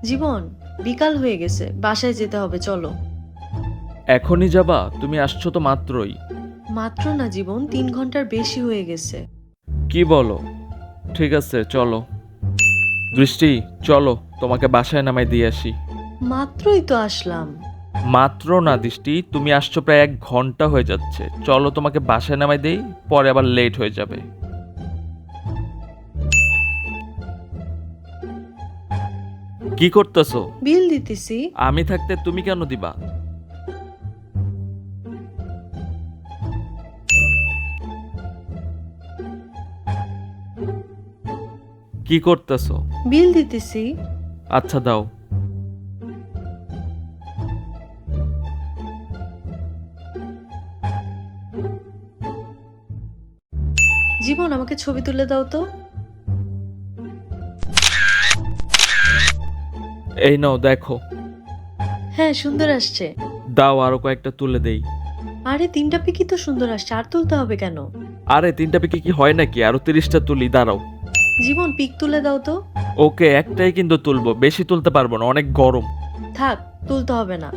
জীবন, বিকাল হয়ে গেছে, বাসায় যেতে হবে, চলো। এখনই যাবা? তুমি আসছো তো মাত্রই। মাত্র না জীবন, 3 ঘন্টার বেশি হয়ে গেছে। কি বলো? ঠিক আছে চলো। দৃষ্টি, চলো তোমাকে বাসায় নামাই দিয়ে আসি। মাত্রই তো আসলাম। মাত্র না দৃষ্টি, তুমি আসছো প্রায় 1 ঘন্টা হয়ে যাচ্ছে। চলো তোমাকে বাসায় নামাই দেই, পরে আবার লেট হয়ে যাবে। কি করতেছো? বিল দিতেছি। আমি থাকতে তুমি কেন দিবা? কি করতেছো? বিল দিতেছি। আচ্ছা দাও। জীবন, আমাকে ছবি তুলে দাও তো। এই নাও দেখো। হ্যাঁ, সুন্দর আসছে। দাও আরো কয়েকটা তুলে দেই। আরে 3টা পিকই তো সুন্দর আসছে, আর তুলতে হবে কেন? আরে 3টা পিকে কি হয় নাকি? আরো 30টা তুলি, দাঁড়াও। জীবন, পিক তুলে দাও তো। ওকে, একটাই কিন্তু তুলবো, বেশি তুলতে পারবো না, অনেক গরম। থাক, তুলতে হবে না।